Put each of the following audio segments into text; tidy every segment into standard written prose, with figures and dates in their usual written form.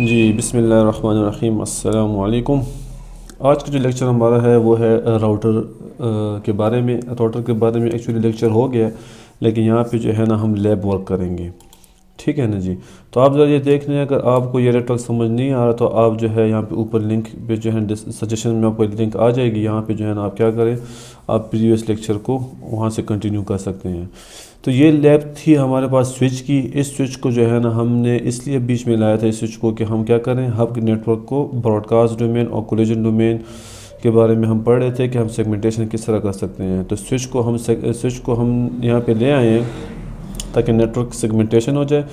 जी बिस्मिल्लाहिर्रहमानिर्रहीम अस्सलाम वालेकुम। आज का जो लेक्चर हमारा है वो है राउटर के बारे में। राउटर के बारे में एक्चुअली लेक्चर हो गया, लेकिन यहाँ पे जो है ना हम लैब वर्क करेंगे, ठीक है ना जी। तो आप ज़रा ये देख लें, अगर आपको ये नेटवर्क समझ नहीं आ रहा तो आप जो है यहाँ पे ऊपर लिंक पे जो है सजेशन में आपको लिंक आ जाएगी। यहाँ पे जो है ना आप क्या करें, आप प्रीवियस लेक्चर को वहाँ से कंटिन्यू कर सकते हैं। तो ये लैब थी हमारे पास स्विच की। इस स्विच को जो है ना हमने इसलिए बीच में लाया था इस स्विच को कि हम क्या करें, हब नेटवर्क को ब्रॉडकास्ट डोमेन और कोलिजन डोमेन के बारे में हम पढ़ रहे थे कि हम सेगमेंटेशन किस तरह कर सकते हैं। तो स्विच को हम यहाँ पे ले आए हैं ताकि नेटवर्क सेगमेंटेशन हो जाए,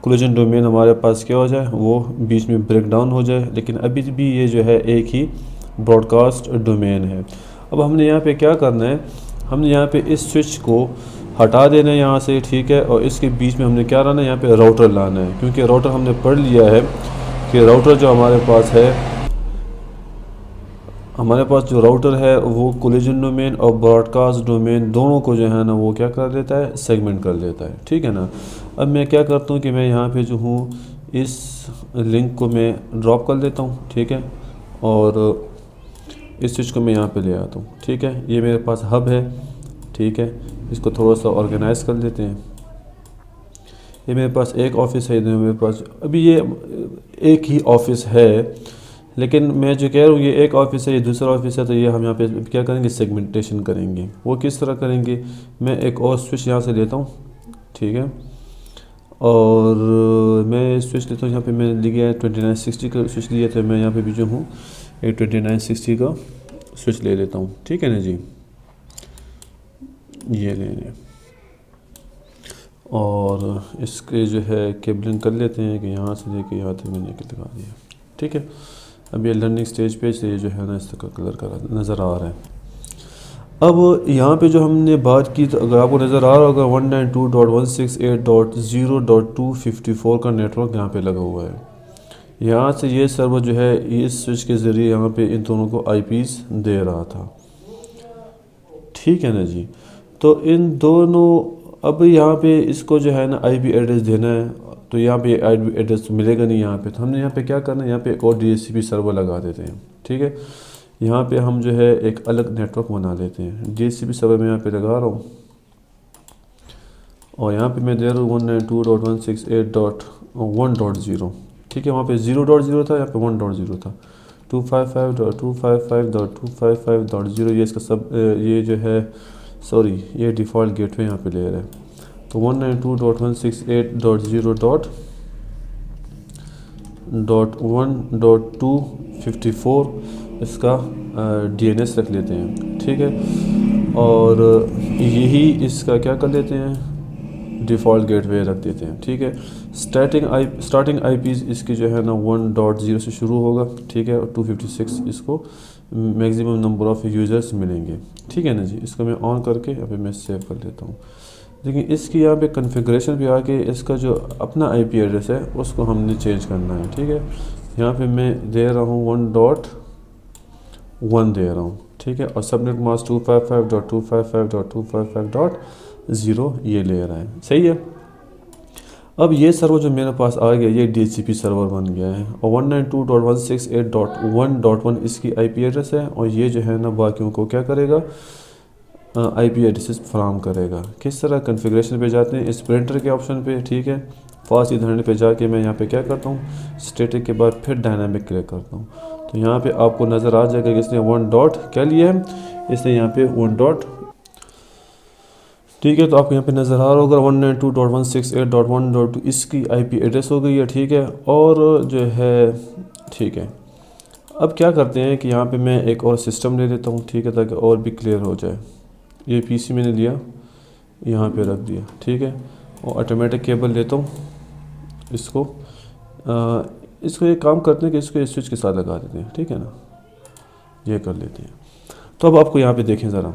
कोलिजन डोमेन हमारे पास क्या हो जाए, वो बीच में ब्रेक डाउन हो जाए। लेकिन अभी भी ये जो है एक ही ब्रॉडकास्ट डोमेन है। अब हमने यहाँ पे क्या करना है, हमने यहाँ पे इस स्विच को हटा देना है यहाँ से, ठीक है। और इसके बीच में हमने क्या लाना है, यहाँ पे राउटर लाना है, क्योंकि राउटर हमने पढ़ लिया है कि राउटर जो हमारे पास है, हमारे पास जो राउटर है वो कोलिजन डोमेन और ब्रॉडकास्ट डोमेन दोनों को जो है ना वो क्या कर देता है, सेगमेंट कर देता है, ठीक है ना। अब मैं क्या करता हूँ कि मैं यहाँ पे जो हूँ इस लिंक को मैं ड्रॉप कर देता हूँ, ठीक है। और इस स्विच को मैं यहाँ पे ले आता हूँ, ठीक है। ये मेरे पास हब है, ठीक है। इसको थोड़ा सा ऑर्गेनाइज कर लेते हैं। ये मेरे पास एक ऑफिस है, इधर मेरे पास अभी ये एक ही ऑफिस है, लेकिन मैं जो कह रहा हूँ ये एक ऑफिस है, ये दूसरा ऑफिस है। तो ये हम यहाँ पे क्या करेंगे, सेगमेंटेशन करेंगे। वो किस तरह करेंगे, मैं एक और स्विच यहाँ से लेता हूँ, ठीक है। और मैं स्विच लेता हूँ, यहाँ पे मैंने लिया है 2960 का स्विच लिया था। मैं यहाँ पे भी जो हूँ एक 2960 का स्विच ले लेता हूँ, ठीक है ना जी। ये ले लें और इसके जो है केबलिंग कर लेते हैं कि यहाँ से लेके यहाँ तक मैंने लगा दिया, ठीक है। अब ये लर्निंग स्टेज पे से ये जो है ना इस तरह कलर का नज़र आ रहा है। अब यहाँ पे जो हमने बात की, तो अगर आपको नज़र आ रहा होगा 192.168.0.254 का नेटवर्क यहाँ पे लगा हुआ है। यहाँ से ये सर्वर जो है इस स्विच के ज़रिए यहाँ पे इन दोनों को आईपीज़ दे रहा था, ठीक है ना जी। तो इन दोनों, अब यहाँ पे इसको जो है ना आईपी एड्रेस देना है, तो यहाँ पे आईपी एड्रेस मिलेगा नहीं यहाँ पे। तो हमने यहाँ पे क्या करना है, यहाँ पे एक और डीएचसीपी सर्वर लगा देते हैं, ठीक है। यहाँ पे हम जो है एक अलग नेटवर्क बना लेते हैं। डीएचसीपी सर्वर मैं यहाँ पे लगा रहा हूँ और यहाँ पे मैं दे रहा हूँ 192.168.1.0, ठीक है। वहाँ पे 0.0 था, यहाँ पे 1.0 था। 255.255.255.0 ये इसका सब ये जो है सॉरी ये डिफ़ॉल्ट गेटवे यहाँ पे ले रहा है। तो 192.168.1.254 इसका डीएनएस रख लेते हैं, ठीक है। और यही इसका क्या कर लेते हैं, डिफ़ॉल्ट गेटवे रख देते हैं, ठीक है। स्टार्टिंग आईपीज़ इसकी जो है ना 1.0 से शुरू होगा, ठीक है। और 256 इसको मैक्सिमम नंबर ऑफ़ यूज़र्स मिलेंगे, ठीक है ना जी। इसको मैं ऑन करके यहाँ पे मैं सेव कर लेता हूँ। लेकिन इसकी यहाँ पे कॉन्फ़िगरेशन पे आके इसका जो अपना आईपी एड्रेस है उसको हमने चेंज करना है, ठीक है। यहाँ पे मैं दे रहा हूँ 1.1 दे रहा हूँ, ठीक है। और सबनेट मास्क 255.255.255.0 ये ले रहा है, सही है। अब ये सर्वर जो मेरे पास आ गया, ये डीएचसीपी सर्वर बन गया है और 192.168.1.1 इसकी आईपी एड्रेस है। और ये जो है ना बाकियों को क्या करेगा, आईपी एड्रेसेस फराहम करेगा। किस तरह, कॉन्फ़िगरेशन पे जाते हैं इस प्रिंटर के ऑप्शन पे, ठीक है। फास्ट इथरनेट पे जाके मैं यहाँ पे क्या करता हूँ, स्टैटिक के बाद फिर डायनामिक क्लिक करता हूँ। तो यहाँ पे आपको नज़र आ जाएगा कि इसने 1 डॉट क्या लिया है, इसने यहाँ पे 1 डॉट, ठीक है। तो आपको यहाँ पे नज़र आ रहा होगा 192.168.1.2 इसकी आईपी एड्रेस हो गई है, ठीक है। और जो है, ठीक है। अब क्या करते हैं कि यहाँ पे मैं एक और सिस्टम ले लेता हूँ, ठीक है, ताकि और भी क्लियर हो जाए। ये पीसी मैंने लिया, यहाँ पे रख दिया, ठीक है। और ऑटोमेटिक केबल लेता हूँ, इसको एक काम करते हैं कि इसको इस स्विच के साथ लगा देते हैं, ठीक है ना। ये कर लेते हैं। तो अब आपको यहाँ पे देखें ज़रा,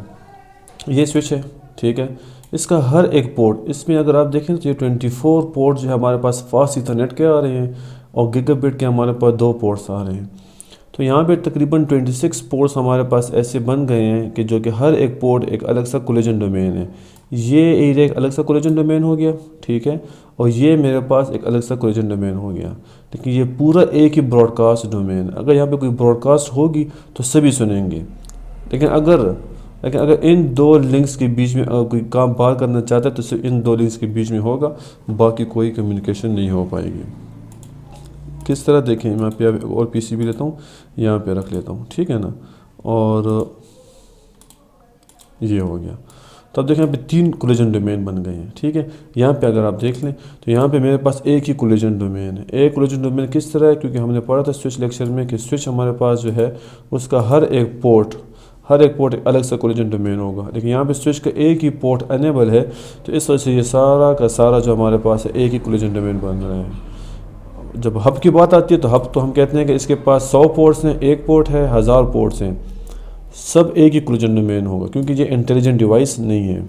ये स्विच है, ठीक है। इसका हर एक पोर्ट, इसमें अगर आप देखें तो ये 24 पोर्ट जो है हमारे पास फास्ट इथरनेट के आ रहे हैं और गीगाबिट के हमारे पास 2 पोर्ट्स आ रहे हैं। तो यहाँ पे तकरीबन 26 पोर्ट्स हमारे पास ऐसे बन गए हैं कि जो कि हर एक पोर्ट एक अलग सा कोलिजन डोमेन है। ये एरिया एक अलग सा कोलिजन डोमेन हो गया, ठीक है, और ये मेरे पास एक अलग सा कोलिजन डोमेन हो गया। लेकिन ये पूरा एक ही ब्रॉडकास्ट डोमेन, अगर यहाँ पे कोई ब्रॉडकास्ट होगी तो सभी सुनेंगे। लेकिन अगर इन दो लिंक्स के बीच में कोई काम बात करना चाहता है तो सिर्फ इन दो लिंक्स के बीच में होगा, बाकी कोई कम्युनिकेशन नहीं हो पाएगी। किस तरह देखें, मैं पे अब और पीसीबी लेता हूँ, यहाँ पे रख लेता हूँ, ठीक है ना, और ये हो गया। तो अब देखें यहाँ पे 3 कोलिजन डोमेन बन गए हैं, ठीक है। यहाँ पे अगर आप देख लें तो यहाँ पे मेरे पास एक ही कोलिजन डोमेन है। एक कोलिजन डोमेन किस तरह है, क्योंकि हमने पढ़ा था स्विच लेक्चर में कि स्विच हमारे पास जो है उसका हर एक पोर्ट एक अलग सा कोलिजन डोमेन होगा। लेकिन यहाँ पे स्विच का एक ही पोर्ट अनेबल है, तो इस वजह से ये सारा का सारा जो हमारे पास है एक ही कोलिजन डोमेन बन रहा है। जब हब की बात आती है तो हब तो हम कहते हैं कि इसके पास 100 पोर्ट्स हैं, एक पोर्ट है, 1000 पोर्ट्स हैं, सब एक ही कोलिजन डोमेन होगा, क्योंकि ये इंटेलिजेंट डिवाइस नहीं है।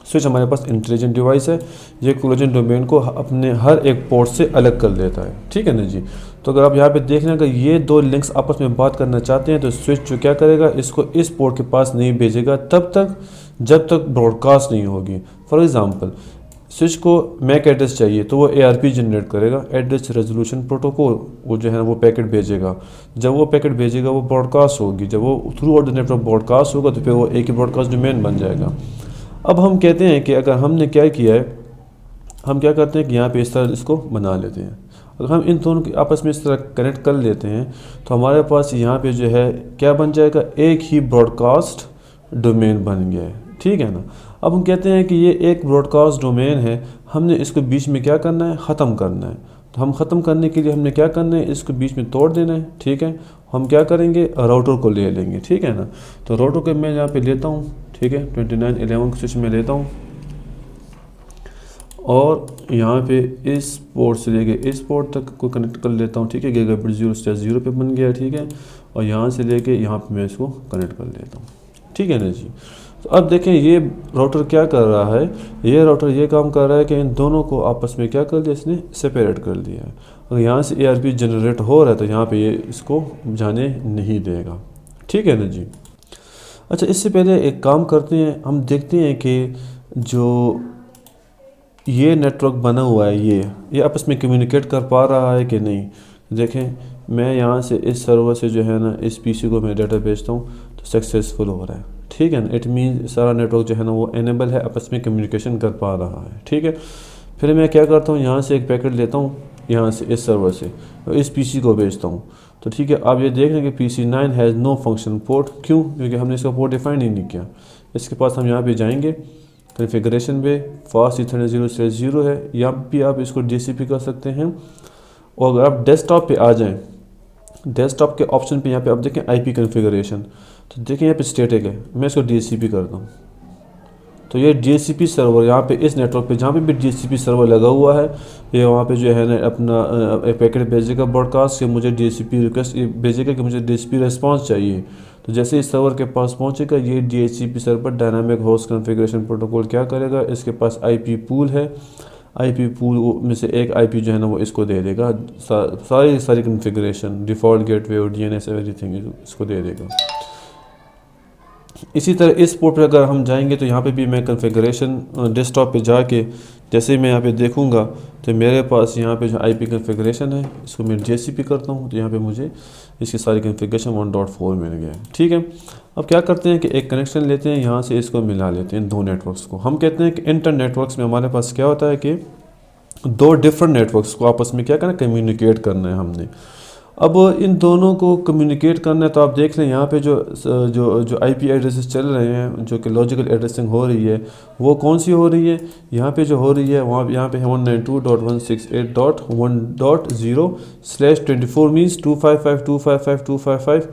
स्विच हमारे पास इंटेलिजेंट डिवाइस है, ये कोलिजन डोमेन को अपने हर एक पोर्ट से अलग कर देता है, ठीक है ना जी। तो अगर आप यहाँ पे देख लें, अगर ये दो लिंक्स आपस में बात करना चाहते हैं तो स्विच जो क्या करेगा, इसको इस पोर्ट के पास नहीं भेजेगा तब तक जब तक ब्रॉडकास्ट नहीं होगी। फॉर एग्ज़ाम्पल, स्विच को मैक एड्रेस चाहिए तो वो ARP जनरेट करेगा, एड्रेस रेजोल्यूशन प्रोटोकॉल, वो जो है ना वो पैकेट भेजेगा। जब वो पैकेट भेजेगा वो ब्रॉडकास्ट होगी, जब वो through out the network broadcast होगा तो फिर वो एक ही ब्रॉडकास्ट डोमेन बन जाएगा। अब हम कहते हैं कि अगर हमने क्या किया है, हम क्या करते हैं कि यहाँ पे इस तरह इसको बना लेते हैं। अगर हम इन दोनों के आपस में इस तरह कनेक्ट कर लेते हैं तो हमारे पास यहाँ पे जो है क्या बन जाएगा, एक ही ब्रॉडकास्ट डोमेन बन गया है, ठीक है ना। अब हम कहते हैं कि ये एक ब्रॉडकास्ट डोमेन है, हमने इसको बीच में क्या करना है, ख़त्म करना है। तो हम ख़त्म करने के लिए हमने क्या करना है, इसको बीच में तोड़ देना है, ठीक है। हम क्या करेंगे, राउटर को ले लेंगे, ठीक है ना। तो राउटर को मैं यहाँ पे लेता हूँ, ठीक है, 2911 को स्विच में लेता हूँ और यहाँ पे इस पोर्ट से लेके इस पोर्ट तक को कनेक्ट कर लेता हूँ, ठीक है। गीगाबिट 0/0 पे बन गया, ठीक है, और यहाँ से लेके यहाँ पे मैं इसको कनेक्ट कर लेता हूँ, ठीक है ना जी। तो अब देखें ये राउटर क्या कर रहा है, ये राउटर ये काम कर रहा है कि इन दोनों को आपस में क्या कर दिया, इसने सेपरेट कर दिया है। अगर यहाँ से ARP जनरेट हो रहा है तो यहाँ पे ये इसको जाने नहीं देगा, ठीक है ना जी। अच्छा, इससे पहले एक काम करते हैं, हम देखते हैं कि जो ये नेटवर्क बना हुआ है ये आपस में कम्युनिकेट कर पा रहा है कि नहीं। देखें, मैं यहाँ से इस सर्वर से जो है ना इस PC को मैं डाटा भेजता हूँ तो सक्सेसफुल हो रहा है, ठीक है ना। इट मीन सारा नेटवर्क जो है ना वो एनेबल है, आपस में कम्युनिकेशन कर पा रहा है, ठीक है। फिर मैं क्या करता हूँ, यहाँ से एक पैकेट लेता हूँ, यहाँ से इस सर्वर से इस PC को भेजता हूँ। तो ठीक है, आप ये देख रहे हैं कि PC9 has no function port. क्यों? क्योंकि हमने इसका पोर्ट डिफाइन ही नहीं किया। इसके पास हम यहाँ पे जाएंगे, कॉन्फ़िगरेशन पे फास्ट ईथरनेट 0/0 है, यहाँ भी आप इसको DCP कर सकते हैं। और अगर आप डेस्कटॉप पे आ जाएँ, डेस्कटॉप के ऑप्शन पे यहाँ पे आप देखें IP कॉन्फ़िगरेशन, तो देखें यहाँ पे स्टैटिक है, मैं इसको DHCP करता हूँ। तो ये DHCP सर्वर यहाँ पे इस नेटवर्क पे जहाँ पे भी DHCP सर्वर लगा हुआ है, ये वहाँ पे जो है ना अपना पैकेट भेजेगा ब्रॉडकास्ट कि मुझे DHCP रिक्वेस्ट भेजेगा कि मुझे DHCP रिस्पॉन्स चाहिए। तो जैसे इस सर्वर के पास पहुँचेगा ये DHCP server dynamic host configuration protocol क्या करेगा, इसके पास IP पूल है, IP पूल में से एक IP जो है ना वो इसको दे देगा, सारी कॉन्फ़िगरेशन, डिफ़ॉल्ट गेटवे और DNS एवरीथिंग इसको दे देगा। इसी तरह इस पोर्ट पर अगर हम जाएंगे तो यहाँ पे भी मैं कॉन्फ़िगरेशन डेस्कटॉप पे जाके जैसे ही मैं यहाँ पे देखूँगा तो मेरे पास यहाँ पे जो IP कॉन्फ़िगरेशन है इसको मैं DHCP करता हूँ, तो यहाँ पे मुझे इसकी सारी कॉन्फ़िगरेशन 1.4 मिल गया है, ठीक है। अब क्या करते हैं कि एक कनेक्शन लेते हैं, यहाँ से इसको मिला लेते हैं दो नेटवर्क्स को। हम कहते हैं कि इंटर नेटवर्क्स में हमारे पास क्या होता है कि दो डिफरेंट नेटवर्क्स को आपस में क्या करना है, कम्युनिकेट करना है हमने। अब इन दोनों को कम्युनिकेट करना है तो आप देख लें यहाँ पे जो IP एड्रेसेस चल रहे हैं, जो कि लॉजिकल एड्रेसिंग हो रही है, वो कौन सी हो रही है, यहाँ पे जो हो रही है वहाँ यहाँ पे है 192.168.1.0/24 मीन्स 255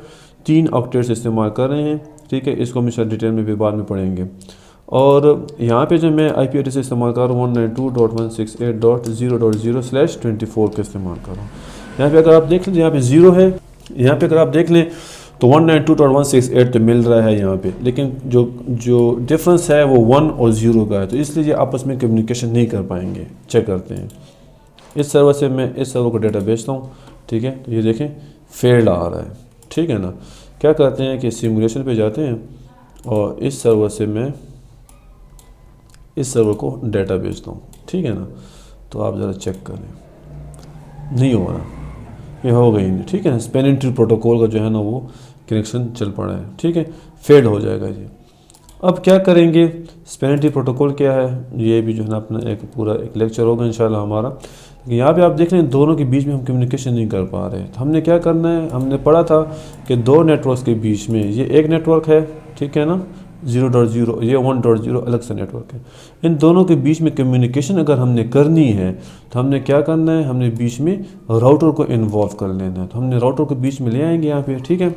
3 ऑक्टेट्स इस्तेमाल कर रहे हैं, ठीक है। इसको हम शायद डिटेल में भी बाद में पढ़ेंगे। और यहाँ पे जो मैं IP एड्रेस इस्तेमाल कर रहा हूँ 192.168.0.0/24 का इस्तेमाल कर रहा हूँ। यहाँ पे अगर आप देख लें, यहाँ पे 0 है, यहाँ पे अगर आप देख लें तो 192.168 तो मिल रहा है यहाँ पे, लेकिन जो डिफरेंस है वो 1 और 0 का है, तो इसलिए ये आपस में कम्युनिकेशन नहीं कर पाएंगे। चेक करते हैं, इस सर्वर से मैं इस सर्वर को डाटा भेजता हूँ, ठीक है। तो ये देखें फेल्ड आ रहा है, ठीक है ना। क्या करते हैं कि सिमुलेशन पे जाते हैं और इस सर्वर से मैं इस सर्वर को डाटा भेजता हूँ, ठीक है ना। तो आप ज़रा चेक करें, नहीं हो रहा, ये हो गई नहीं, ठीक है ना। स्पैनिंग ट्री प्रोटोकॉल का जो है ना वो कनेक्शन चल पड़ा है, ठीक है, फेड हो जाएगा जी। अब क्या करेंगे, स्पैनिंग ट्री प्रोटोकॉल क्या है, ये भी जो है ना अपना एक पूरा एक लेक्चर होगा इंशाल्लाह हमारा। यहाँ पे आप देख रहे हैं दोनों के बीच में हम कम्युनिकेशन नहीं कर पा रहे, तो हमने क्या करना है, हमने पढ़ा था कि दो नेटवर्क्स के बीच में, ये एक नेटवर्क है, ठीक है ना, 0.0, ये 1.0 अलग से नेटवर्क है। इन दोनों के बीच में कम्युनिकेशन अगर हमने करनी है तो हमने क्या करना है, हमने बीच में राउटर को इन्वॉल्व कर लेना है। तो हमने राउटर को बीच में ले आएंगे यहाँ पे, ठीक है।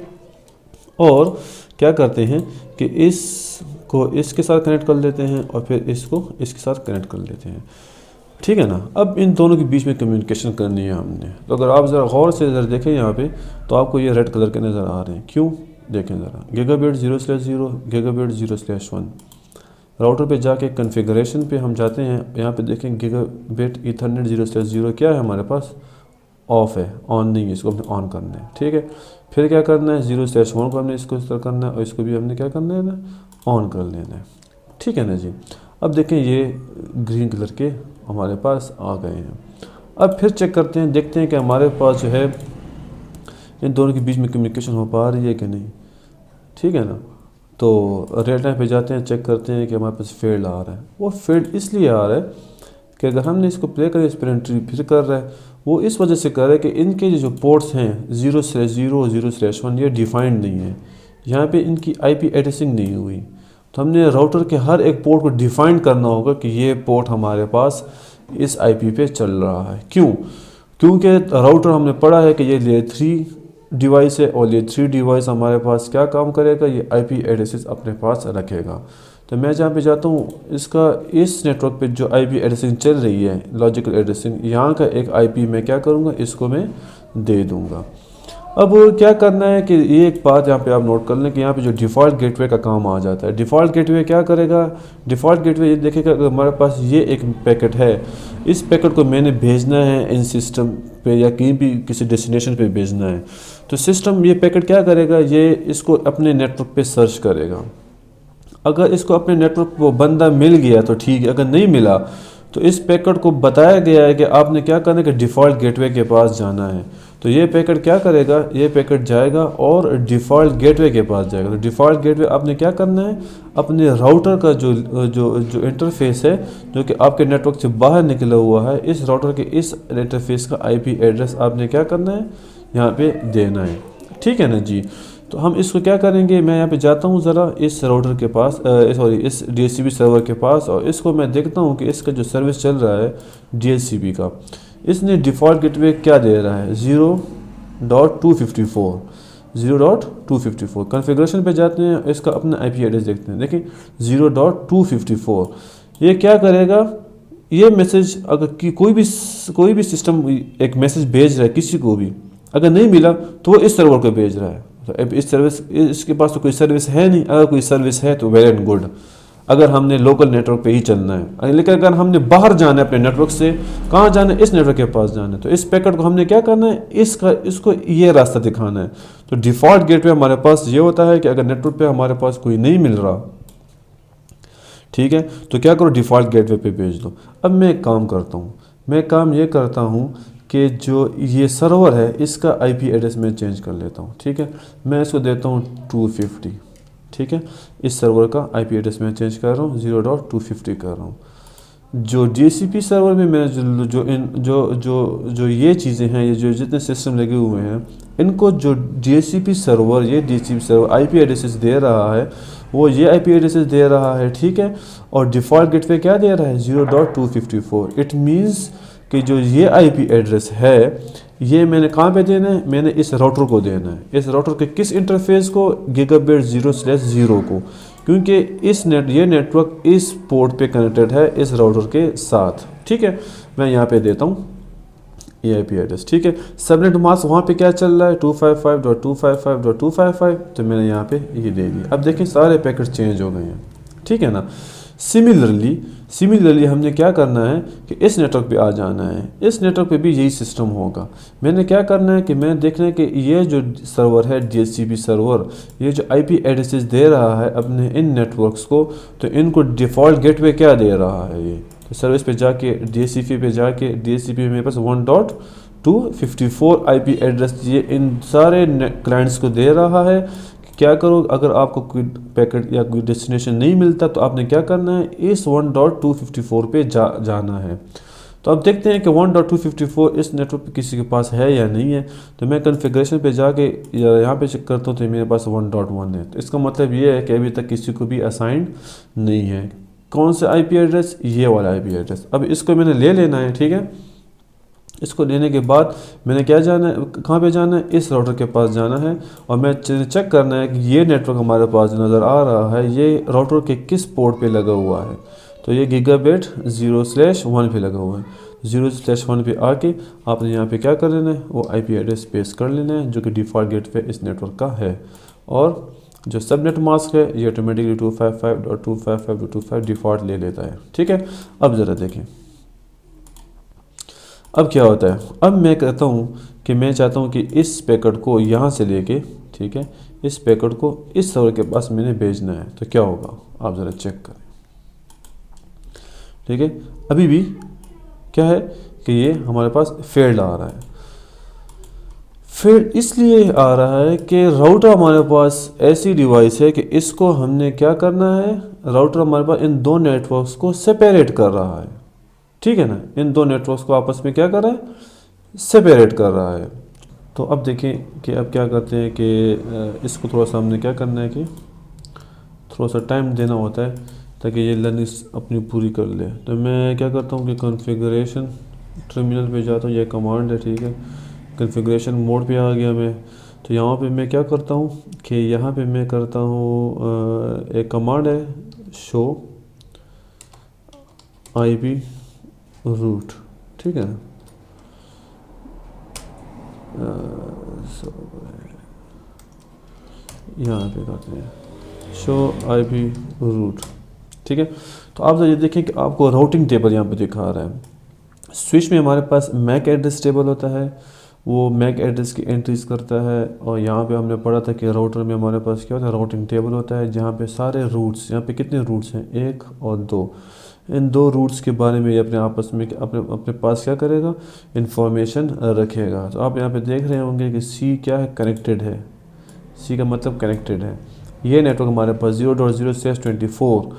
और क्या करते हैं कि इसको इसके साथ कनेक्ट कर लेते हैं और फिर इसको इसके साथ कनेक्ट कर लेते हैं, ठीक है ना। अब इन दोनों के बीच में कम्युनिकेशन करनी है हमने। तो अगर आप ज़रा गौर से ज़रा देखें यहाँ पे, तो आपको ये रेड कलर के नज़र आ रहे हैं, क्यों, देखें ज़रा, गीगाबिट 0/0, गीगाबिट 0/1। राउटर पे जाके कॉन्फ़िगरेशन पे हम जाते हैं, यहाँ पे देखें गीगाबिट ईथरनेट 0/0 क्या है हमारे पास, ऑफ है, ऑन नहीं है, इसको हमने ऑन करना है, ठीक है। फिर क्या करना है, 0/1 को हमने इसको इस तरह करना है और इसको भी हमने क्या करना है ना, ऑन कर लेना है, ठीक है ना जी। अब देखें ये ग्रीन कलर के हमारे पास आ गए हैं। अब फिर चेक करते हैं, देखते हैं कि हमारे पास जो है इन दोनों के बीच में कम्युनिकेशन हो पा रही है कि नहीं, ठीक है ना। तो रियल टाइम पे जाते हैं, चेक करते हैं कि हमारे पास फेल्ड आ रहा है। वो फेल्ड इसलिए आ रहा है कि अगर हमने इसको प्ले करें, स्पैनिंग ट्री फिर कर रहा है, वो इस वजह से कर रहा है कि इनके जो पोर्ट्स हैं 0/0, 0/1 ये डिफाइंड नहीं है, यहाँ पे इनकी IP एड्रेसिंग नहीं हुई। तो हमने राउटर के हर एक पोर्ट को डिफाइन करना होगा कि ये पोर्ट हमारे पास इस IP पे चल रहा है। क्यों, क्योंकि राउटर हमने पढ़ा है कि ये लेयर 3 डिवाइस है और लेयर 3 डिवाइस हमारे पास क्या काम करेगा, ये IP एड्रेसेस अपने पास रखेगा। तो मैं जहाँ पे जाता हूँ, इसका इस नेटवर्क पे जो IP एड्रेसिंग चल रही है, लॉजिकल एड्रेसिंग, यहाँ का एक IP मैं क्या करूँगा, इसको मैं दे दूँगा। अब क्या करना है कि ये एक बात यहाँ पे आप नोट कर लें कि यहाँ पे जो डिफ़ॉल्ट गेटवे का काम आ जाता है। डिफ़ॉल्ट गेटवे क्या करेगा, डिफ़ॉल्ट गेटवे ये देखेगा अगर हमारे पास ये एक पैकेट है, इस पैकेट को मैंने भेजना है इन सिस्टम पे या कहीं भी किसी डेस्टिनेशन पे भेजना है, तो सिस्टम ये पैकेट क्या करेगा, ये इसको अपने नेटवर्क पे सर्च करेगा। अगर इसको अपने नेटवर्क पर बंदा मिल गया तो ठीक है, अगर नहीं मिला तो इस पैकेट को बताया गया है कि आपने क्या करना है कि डिफ़ॉल्ट गेटवे के पास जाना है। तो ये पैकेट क्या करेगा, ये पैकेट जाएगा और डिफ़ॉल्ट गेटवे के पास जाएगा। तो डिफ़ॉल्ट गेटवे आपने क्या करना है, अपने राउटर का जो जो जो इंटरफेस है जो कि आपके नेटवर्क से बाहर निकला हुआ है, इस राउटर के इस इंटरफेस का IP एड्रेस आपने क्या करना है, यहाँ पे देना है, ठीक है ना जी। तो हम इसको क्या करेंगे, मैं यहाँ पे जाता हूँ ज़रा इस राउटर के पास, सॉरी इस DHCP सर्वर के पास, और इसको मैं देखता हूँ कि इसका जो सर्विस चल रहा है DHCP का, इसने डिफ़ॉल्ट गेटवे क्या दे रहा है, 0.254, 0.254। कॉन्फ़िगरेशन पे जाते हैं, इसका अपना IP एड्रेस देखते हैं, देखिए 0.254। ये क्या करेगा, ये मैसेज अगर कोई भी सिस्टम एक मैसेज भेज रहा है किसी को भी, अगर नहीं मिला तो वो इस सर्वर को भेज रहा है। तो अब इस सर्विस, इसके पास तो कोई सर्विस है नहीं, अगर कोई सर्विस है तो वेल एंड गुड, अगर हमने लोकल नेटवर्क पे ही चलना है। लेकिन अगर हमने बाहर जाना है अपने नेटवर्क से, कहाँ जाना है, इस नेटवर्क के पास जाना है, तो इस पैकेट को हमने क्या करना है, इसको ये रास्ता दिखाना है। तो डिफ़ॉल्ट गेटवे हमारे पास ये होता है कि अगर नेटवर्क पे हमारे पास कोई नहीं मिल रहा, ठीक है, तो क्या करो, डिफ़ॉल्ट गेटवे पे भेज दो। अब मैं एक काम करता हूँ, मैं काम ये करता हूँ कि जो ये सर्वर है इसका IP एड्रेस मैं चेंज कर लेता हूँ, ठीक है। मैं इसको देता हूँ 250, ठीक है। इस सर्वर का IP एड्रेस मैं चेंज कर रहा हूँ, 0.250 कर रहा हूँ। जो DHCP सर्वर में मैंने जो ये चीज़ें हैं, ये जो जितने सिस्टम लगे हुए हैं, इनको जो DHCP सर्वर, ये DHCP सर्वर IP एड्रेसेस दे रहा है, वो ये IP एड्रेसेस दे रहा है, ठीक है। और डिफ़ॉल्ट गेटवे क्या दे रहा है, 0.254। इट मीन्स कि जो ये IP एड्रेस है, ये मैंने कहाँ पे देना है, मैंने इस राउटर को देना है। इस राउटर के किस इंटरफेस को, गीगाबिट 0/0 को, क्योंकि ये नेटवर्क इस पोर्ट पे कनेक्टेड है इस राउटर के साथ, ठीक है। मैं यहाँ पे देता हूँ ये IP एड्रेस, ठीक है। सबनेट मास्क वहाँ पे क्या चल रहा है, 255.255.255, तो मैंने यहाँ पे ये दे दिया। अब देखें सारे पैकेट चेंज हो गए हैं, ठीक है ना। सिमिलरली सिमिलरली हमने क्या करना है कि इस नेटवर्क पे आ जाना है, इस नेटवर्क पे भी यही सिस्टम होगा। मैंने क्या करना है कि मैं देखना है कि ये जो सर्वर है DHCP सर्वर, ये जो IP एड्रेसेस दे रहा है अपने इन नेटवर्क्स को, तो इनको डिफ़ॉल्ट गेटवे क्या दे रहा है ये। तो सर्विस पे जाके DHCP पे जाके DHCP में मेरे पास 1.254 IP एड्रेस ये इन सारे क्लाइंट्स को दे रहा है। क्या करो, अगर आपको कोई पैकेट या कोई डेस्टिनेशन नहीं मिलता तो आपने क्या करना है, इस 1.254 पे जाना है। तो अब देखते हैं कि 1.254 इस नेटवर्क पे किसी के पास है या नहीं है। तो मैं कॉन्फ़िगरेशन पे जाके यहाँ पे चेक करता हूँ तो मेरे पास 1.1 है। तो इसका मतलब ये है कि अभी तक किसी को भी असाइंड नहीं है। कौन सा IP एड्रेस, ये वाला IP एड्रेस। अब इसको मैंने ले लेना है, ठीक है। इसको लेने के बाद मैंने क्या जाना है, कहाँ पे जाना है, इस राउटर के पास जाना है और मैं चेक करना है कि ये नेटवर्क हमारे पास नज़र आ रहा है ये राउटर के किस पोर्ट पे लगा हुआ है। तो ये गीगाबिट 0/1 पे लगा हुआ है। 0/1 पे आके आपने यहाँ पे क्या कर लेना है, वो IP एड्रेस पेस्ट कर लेना है जो कि डिफ़ॉल्ट गेटवे इस नेटवर्क का है। और जो सबनेट मास्क है ये ऑटोमेटिकली 255.255.255 डिफ़ॉल्ट ले लेता है, ठीक है। अब ज़रा देखें अब क्या होता है। अब मैं कहता हूँ कि मैं चाहता हूँ कि इस पैकेट को यहाँ से लेके, ठीक है, इस पैकेट को इस सर्वर के पास मैंने भेजना है। तो क्या होगा आप ज़रा चेक करें, ठीक है। अभी भी क्या है कि ये हमारे पास फेल्ड आ रहा है। फेल्ड इसलिए आ रहा है कि राउटर हमारे पास ऐसी डिवाइस है कि इसको हमने क्या करना है, राउटर हमारे पास इन दो नेटवर्क्स को सेपरेट कर रहा है, ठीक है ना। इन दो नेटवर्क्स को आपस में क्या कर रहा है, सेपरेट कर रहा है। तो अब देखें कि अब क्या करते हैं कि इसको थोड़ा सा हमने क्या करना है कि थोड़ा सा टाइम देना होता है ताकि ये लर्निंग अपनी पूरी कर ले। तो मैं क्या करता हूँ कि कॉन्फ़िगरेशन टर्मिनल पे जाता हूँ, ये कमांड है, ठीक है। कॉन्फ़िगरेशन मोड पे आ गया मैं। तो यहाँ पे मैं क्या करता हूँ कि यहाँ पे मैं करता हूँ एक कमांड है शो IP रूट, ठीक है। यहाँ पे करते हैं शो IP रूट, ठीक है। तो आप ये देखें कि आपको राउटिंग टेबल यहाँ पे दिखा रहा है। स्विच में हमारे पास मैक एड्रेस टेबल होता है, वो मैक एड्रेस की एंट्रीज करता है। और यहाँ पे हमने पढ़ा था कि राउटर में हमारे पास क्या होता है, राउटिंग टेबल होता है जहाँ पे सारे रूट्स, यहाँ पे कितने रूट्स हैं, 1 और 2, इन 2 रूट्स के बारे में ये अपने आपस में अपने पास क्या करेगा, इन्फॉर्मेशन रखेगा। तो आप यहाँ पे देख रहे होंगे कि C क्या है, कनेक्टेड है। C का मतलब कनेक्टेड है। ये नेटवर्क हमारे पास 0.0/24,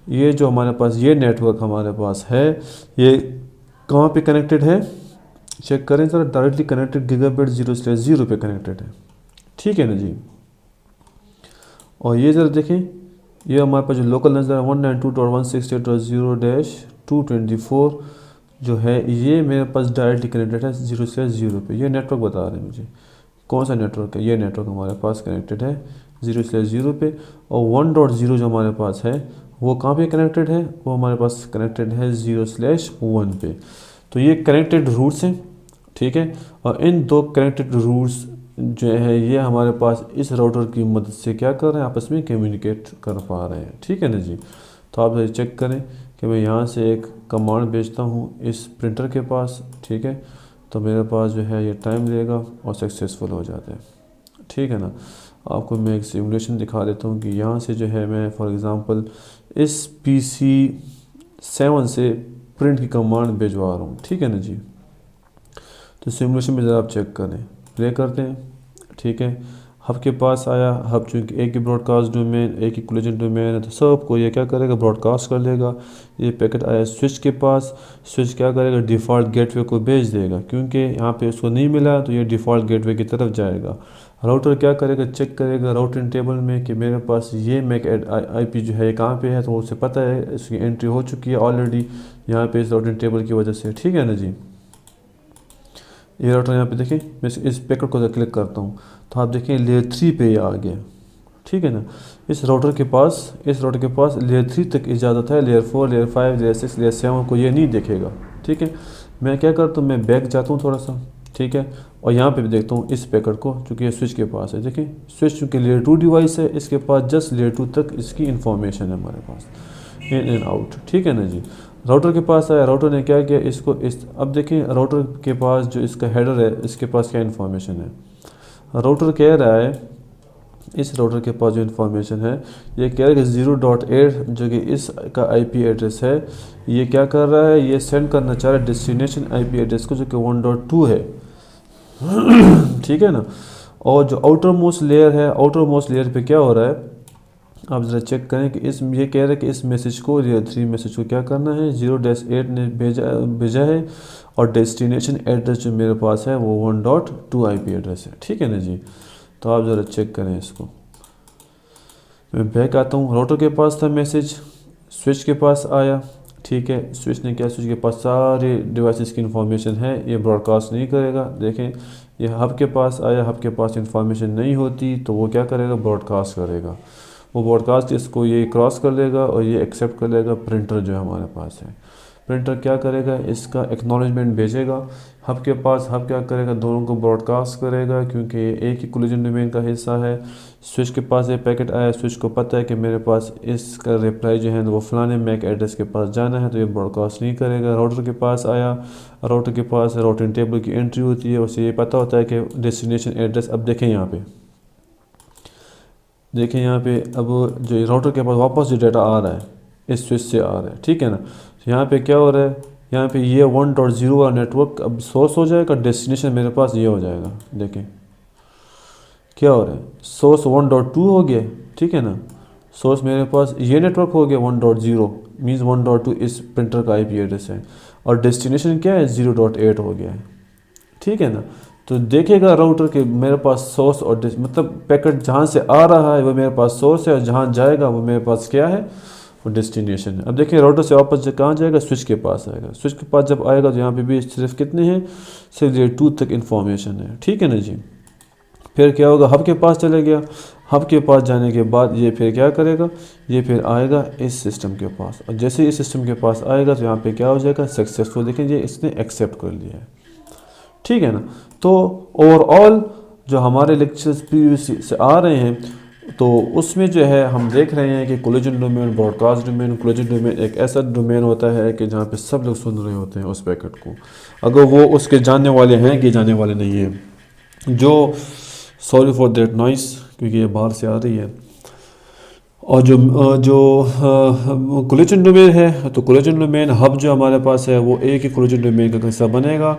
ये जो हमारे पास ये नेटवर्क हमारे पास है ये कहाँ पे कनेक्टेड है, चेक करें ज़रा, डायरेक्टली कनेक्टेड गीगाबिट 0/0 पे कनेक्टेड है, ठीक है ना जी। और ये ज़रा देखें, ये हमारे पास जो लोकल नज़र है 192.168.0-224 जो है ये मेरे पास डायरेक्टली कनेक्टेड है 0/0 पे। ये नेटवर्क बता रहे हैं मुझे कौन सा नेटवर्क है, ये नेटवर्क हमारे पास कनेक्टेड है 0/0 पे। और 1.0 जो हमारे पास है वो कहाँ पे कनेक्टेड है, वो हमारे पास कनेक्टेड है 0/1 पे। तो ये कनेक्टेड रूट्स हैं, ठीक है। और इन 2 कनेक्टेड रूट्स जो है ये हमारे पास इस राउटर की मदद से क्या कर रहे हैं, आपस में कम्युनिकेट कर पा रहे हैं, ठीक है ना जी। तो आप ये चेक करें कि मैं यहाँ से एक कमांड भेजता हूँ इस प्रिंटर के पास, ठीक है। तो मेरे पास जो है ये टाइम लेगा और सक्सेसफुल हो जाता है, ठीक है ना। आपको मैं एक सिमुलेशन दिखा देता हूँ कि यहाँ से जो है मैं फॉर एग्ज़ाम्पल इस PC7 से प्रिंट की कमांड भेजवा रहा हूँ, ठीक है ना जी। तो सिमुलेशन में ज़रा आप चेक करें, प्ले करते हैं, ठीक है। हब के पास आया, हब चूँकि एक ही ब्रॉडकास्ट डोमेन, एक ही कोलिजन डोमेन है, तो सबको ये क्या करेगा, ब्रॉडकास्ट कर लेगा। ये पैकेट आया स्विच के पास, स्विच क्या करेगा, डिफ़ॉल्ट गेटवे को भेज देगा, क्योंकि यहाँ पे उसको नहीं मिला तो ये डिफ़ॉल्ट गेटवे की तरफ जाएगा। राउटर क्या करेगा, चेक करेगा राउटिंग टेबल में कि मेरे पास ये मैक IP जो है कहाँ पे है, तो उसे पता है इसकी एंट्री हो चुकी है ऑलरेडी यहाँ पे इस राउटिंग टेबल की वजह से, ठीक है ना जी। ये राउटर यहाँ पे देखें, मैं इस पैकेट को क्लिक करता हूँ तो आप देखें लेयर 3 पे ये आ गया, ठीक है ना। इस राउटर के पास लेयर 3 तक इजाज़त है, लेयर 4, लेयर 5, लेयर 6, लेयर 7 को ये नहीं देखेगा, ठीक है। मैं क्या करता हूँ, मैं बैक जाता हूँ थोड़ा सा, ठीक है। और यहाँ पे भी देखता हूँ इस पैकेट को, चूँकि ये स्विच के पास है, देखें स्विच चूँकि लेयर 2 डिवाइस है, इसके पास जस्ट लेयर 2 तक इसकी इन्फॉर्मेशन है हमारे पास। इन एंड आउट, ठीक है ना जी। राउटर के पास आया, राउटर ने क्या किया, इसको इस, अब देखें राउटर के पास जो इसका हेडर है, इसके पास क्या इन्फॉर्मेशन है। राउटर कह रहा है, इस राउटर के पास जो इन्फॉर्मेशन है, ये कह रहा है कि 0.8 जो कि इसका आईपी एड्रेस है, ये क्या कर रहा है, ये सेंड करना चाह रहा है डेस्टिनेशन आईपी एड्रेस को जो कि 1.2 है, ठीक है ना। और जो आउटर मोस्ट लेयर है, आउटर मोस्ट लेयर पे क्या हो रहा है, आप ज़रा चेक करें कि इस, ये कह रहा है कि इस मैसेज को, ये 3 मैसेज को क्या करना है, 0-8 ने भेजा है, और डेस्टिनेशन एड्रेस जो मेरे पास है वो 1.2 आईपी एड्रेस है, ठीक है ना जी। तो आप ज़रा चेक करें इसको। मैं बैक आता हूँ, राउटर के पास था मैसेज, स्विच के पास आया, ठीक है। स्विच ने क्या, स्विच के पास सारे डिवाइसेस की इन्फॉर्मेशन है, ये ब्रॉडकास्ट नहीं करेगा। देखें, ये हब के पास आया, हब के पास इन्फॉर्मेशन नहीं होती तो वो क्या करेगा, ब्रॉडकास्ट करेगा। वो ब्रॉडकास्ट इसको ये क्रॉस कर लेगा और ये एक्सेप्ट कर लेगा। प्रिंटर जो है हमारे पास है, प्रिंटर क्या करेगा, इसका एक्नॉलेजमेंट भेजेगा हब के पास। हब क्या करेगा, दोनों को ब्रॉडकास्ट करेगा क्योंकि ये एक ही कोलिजन डोमेन का हिस्सा है। स्विच के पास ये पैकेट आया, स्विच को पता है कि मेरे पास इसका रिप्लाई जो है वो फलाने मैक एड्रेस के पास जाना है, तो ये ब्रॉडकास्ट नहीं करेगा। राउटर के पास आया, राउटर के पास राउटिंग टेबल की एंट्री होती है, उसे ये पता होता है कि डेस्टिनेशन एड्रेस। अब देखें यहाँ पे, देखें यहाँ पे, अब जो राउटर के पास वापस जो डाटा आ रहा है इस स्विच से आ रहा है, ठीक है ना। तो यहाँ पे क्या हो रहा है, यहाँ पे ये 1.0 का नेटवर्क अब सोर्स हो जाएगा, डेस्टिनेशन मेरे पास ये हो जाएगा। देखें क्या हो रहा है, सोर्स 1.2 हो गया, ठीक है ना। सोर्स मेरे पास ये नेटवर्क हो गया 1.0, मीन्स 1.2 इस प्रिंटर का आईपी एड्रेस है, और डेस्टिनेशन क्या है 0.8 हो गया है, ठीक है ना। तो देखेगा राउटर के मेरे पास सोर्स और मतलब पैकेट जहाँ से आ रहा है वो मेरे पास सोर्स है, और जहाँ जाएगा वो मेरे पास क्या है, वो डेस्टिनेशन है। अब देखिए राउटर से वापस कहाँ जाएगा, स्विच के पास आएगा। स्विच के पास जब आएगा तो यहाँ पे भी सिर्फ कितने हैं, सिर्फ ये 2 तक इन्फॉर्मेशन है, ठीक है ना जी। फिर क्या होगा, हब के पास चले गया। हब के पास जाने के बाद ये फिर क्या करेगा, ये फिर आएगा इस सिस्टम के पास, और जैसे ही इस सिस्टम के पास आएगा तो यहाँ पे क्या हो जाएगा, सक्सेसफुल। देखें ये इसने एक्सेप्ट कर लिया है, ठीक है ना। तो ओवरऑल जो हमारे लेक्चर्स प्रीवियस से आ रहे हैं, तो उसमें जो है हम देख रहे हैं कि collision domain, broadcast domain. Collision domain एक ऐसा डोमेन होता है कि जहाँ पे सब लोग सुन रहे होते हैं उस पैकेट को, अगर वो उसके जानने वाले हैं कि जानने वाले नहीं हैं। जो सॉरी फॉर दैट नॉइस, क्योंकि ये बाहर से आ रही है। और जो कोलिजन डोमेन है, तो कोलिजन डोमेन हब जो हमारे पास है वो एक ही कोलिजन डोमेन का हिस्सा बनेगा,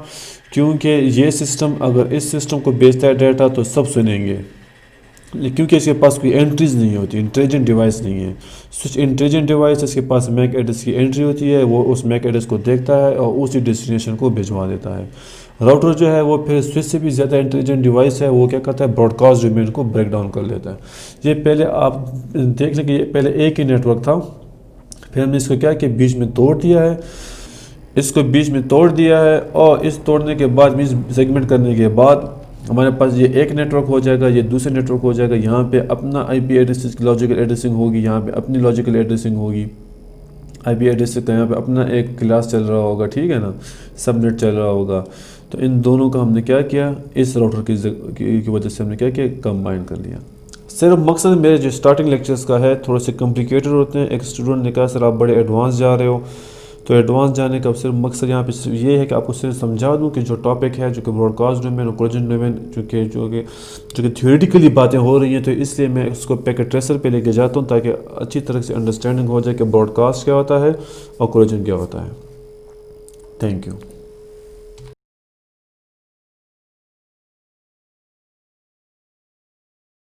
क्योंकि ये सिस्टम अगर इस सिस्टम को भेजता है डाटा तो सब सुनेंगे, क्योंकि इसके पास कोई एंट्रीज नहीं होती, इंटेलिजेंट डिवाइस नहीं है। स्विच इंटेलिजेंट डिवाइस, इसके पास मैक एड्रेस की एंट्री होती है, वो उस मैक एड्रेस को देखता है और उसी डेस्टिनेशन को भिजवा देता है। राउटर जो है वो फिर स्विच से भी ज़्यादा इंटेलिजेंट डिवाइस है, वो क्या करता है, ब्रॉडकास्ट डोमेन को ब्रेक डाउन कर लेता है। ये पहले आप देख लें कि ये पहले एक ही नेटवर्क था, फिर हमने इसको क्या किया, बीच में तोड़ दिया है, इसको बीच में तोड़ दिया है, और इस तोड़ने के बाद मीन्स सेगमेंट करने के बाद हमारे पास ये एक नेटवर्क हो जाएगा, ये दूसरे नेटवर्क हो जाएगा। यहाँ पे अपना आईपी एड्रेस की लॉजिकल एड्रेसिंग होगी, यहाँ पे अपनी लॉजिकल एड्रेसिंग होगी। आईपी एड्रेस का यहाँ पे अपना एक क्लास चल रहा होगा, ठीक है ना, सबनेट चल रहा होगा। तो इन दोनों का हमने क्या किया, इस राउटर की वजह से हमने क्या किया, कंबाइन कर लिया। सिर्फ मकसद मेरे जो स्टार्टिंग लेक्चर्स का है थोड़े से कॉम्प्लिकेटेड होते हैं। एक स्टूडेंट ने कहा सर आप बड़े एडवांस जा रहे हो, तो एडवांस जाने का सिर्फ मकसद यहाँ पे सिर्फ ये है कि आपको सिर्फ समझा दूँ कि जो टॉपिक है, जो कि ब्रॉडकास्ट डोमेन और कोलिजन डोमेन, जो कि थ्योरेटिकली बातें हो रही हैं, तो इसलिए मैं उसको पैकेट ट्रेसर पे लेके जाता हूँ ताकि अच्छी तरह से अंडरस्टैंडिंग हो जाए कि ब्रॉडकास्ट क्या होता है और कोलिजन क्या होता है। Thank you.